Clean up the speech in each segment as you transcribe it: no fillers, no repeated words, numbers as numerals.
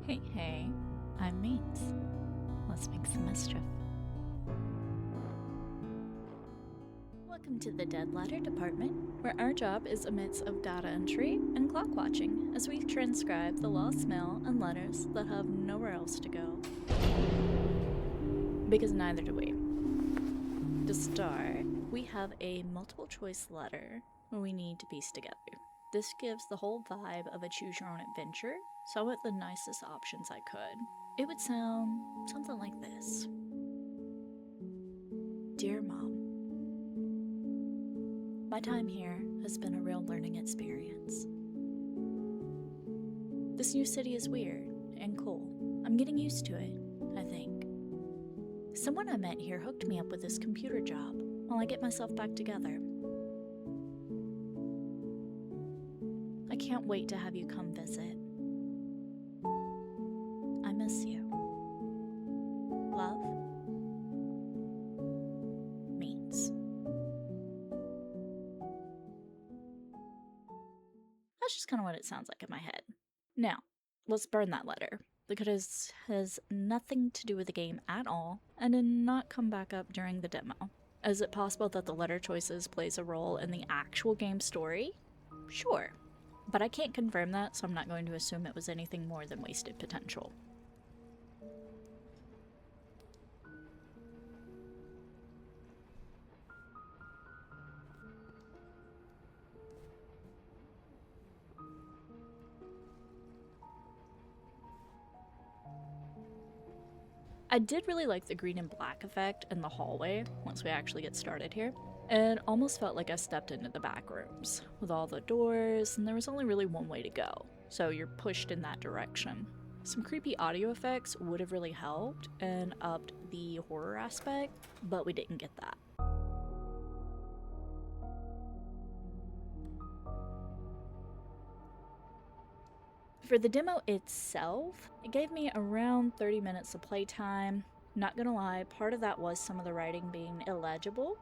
Hey, I'm Minx. Let's make some mischief. Welcome to the Dead Letter Department, where our job is a mix of data entry and clock watching as we transcribe the lost mail and letters that have nowhere else to go. Because neither do we. To start, we have a multiple choice letter we need to piece together. This gives the whole vibe of a choose your own adventure, so I went the nicest options I could. It would sound something like this. Dear Mom, my time here has been a real learning experience. This new city is weird and cool. I'm getting used to it, I think. Someone I met here hooked me up with this computer job while I get myself back together. I can't wait to have you come visit. I miss you. Love, Minx. That's just kind of what it sounds like in my head. Now, let's burn that letter, because it has nothing to do with the game at all, and did not come back up during the demo. Is it possible that the letter choices plays a role in the actual game story? Sure, but I can't confirm that, so I'm not going to assume it was anything more than wasted potential. I did really like the green and black effect in the hallway once we actually get started here. It almost felt like I stepped into the back rooms with all the doors, and there was only really one way to go, so you're pushed in that direction. Some creepy audio effects would have really helped and upped the horror aspect, but we didn't get that. For the demo itself, it gave me around 30 minutes of playtime. Not gonna lie, part of that was some of the writing being illegible,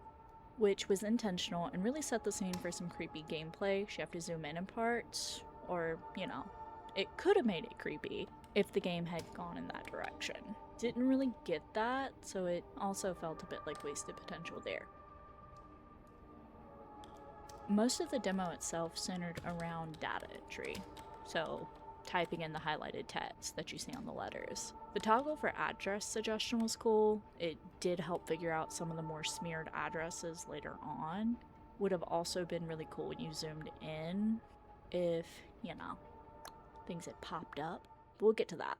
which was intentional and really set the scene for some creepy gameplay. You have to zoom in parts, or, it could have made it creepy if the game had gone in that direction. Didn't really get that, so it also felt a bit like wasted potential there. Most of the demo itself centered around data entry, so typing in the highlighted text that you see on the letters. The toggle for address suggestion was cool. It did help figure out some of the more smeared addresses later on. Would have also been really cool when you zoomed in if, things had popped up. But we'll get to that.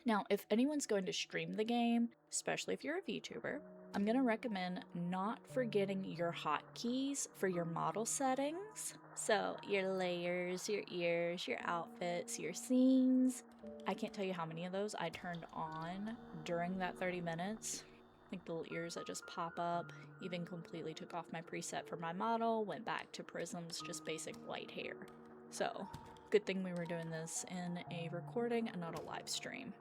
Now, if anyone's going to stream the game, especially if you're a VTuber, I'm going to recommend not forgetting your hotkeys for your model settings. So your layers, your ears, your outfits, your scenes. I can't tell you how many of those I turned on during that 30 minutes. I think the little ears that just pop up, even completely took off my preset for my model, went back to Prism's just basic white hair. So, good thing we were doing this in a recording and not a live stream.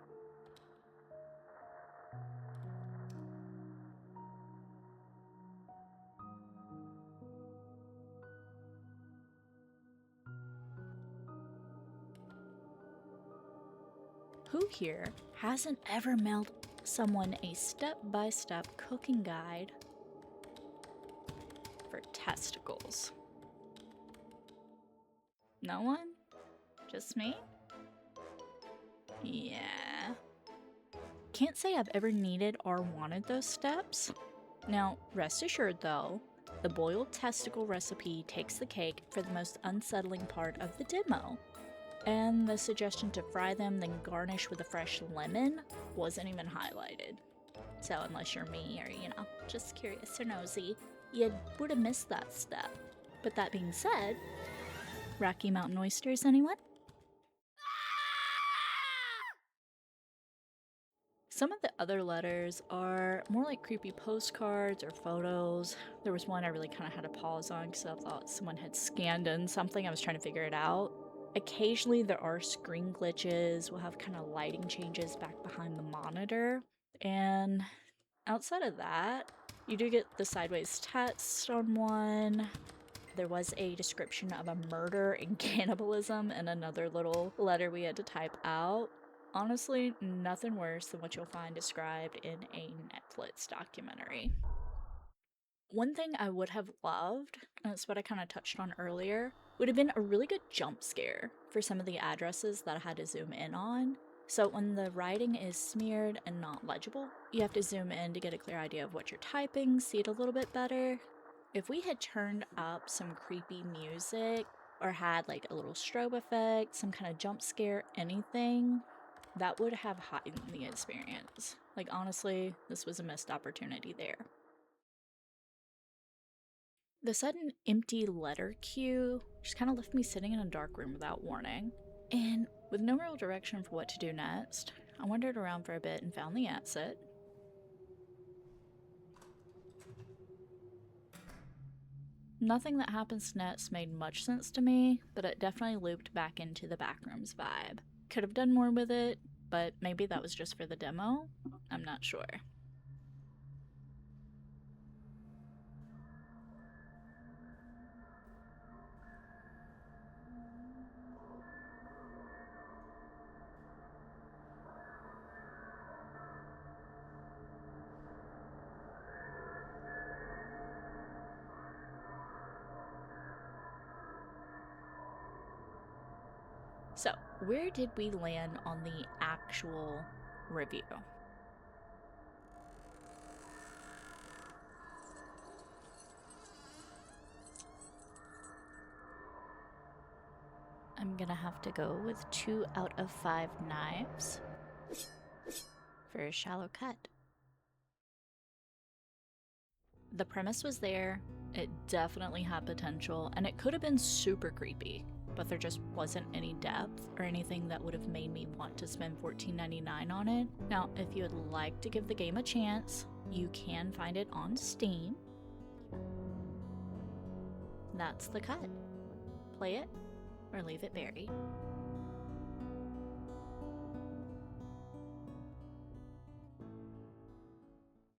Who here hasn't ever mailed someone a step-by-step cooking guide for testicles? No one? Just me? Yeah. Can't say I've ever needed or wanted those steps. Now, rest assured though, the boiled testicle recipe takes the cake for the most unsettling part of the demo. And the suggestion to fry them, then garnish with a fresh lemon wasn't even highlighted. So unless you're me or, just curious or nosy, you would have missed that step. But that being said, Rocky Mountain oysters, anyone? Some of the other letters are more like creepy postcards or photos. There was one I really kind of had to pause on because I thought someone had scanned in something. I was trying to figure it out. Occasionally there are screen glitches. We'll have kind of lighting changes back behind the monitor. And outside of that, you do get the sideways text on one. There was a description of a murder and cannibalism in another little letter we had to type out. Honestly, nothing worse than what you'll find described in a Netflix documentary. One thing I would have loved, and that's what I kind of touched on earlier, would have been a really good jump scare for some of the addresses that I had to zoom in on. So when the writing is smeared and not legible, you have to zoom in to get a clear idea of what you're typing, see it a little bit better. If we had turned up some creepy music or had like a little strobe effect, some kind of jump scare, anything, that would have heightened the experience. Like, honestly, this was a missed opportunity there. The sudden empty letter queue just kind of left me sitting in a dark room without warning. And with no real direction for what to do next, I wandered around for a bit and found the exit. Nothing that happens next made much sense to me, but it definitely looped back into the backrooms vibe. Could have done more with it, but maybe that was just for the demo? I'm not sure. So, where did we land on the actual review? I'm gonna have to go with 2 out of 5 knives for a shallow cut. The premise was there, it definitely had potential, and it could have been super creepy, but there just wasn't any depth or anything that would have made me want to spend $14.99 on it. Now, if you would like to give the game a chance, you can find it on Steam. That's the cut. Play it or leave it buried.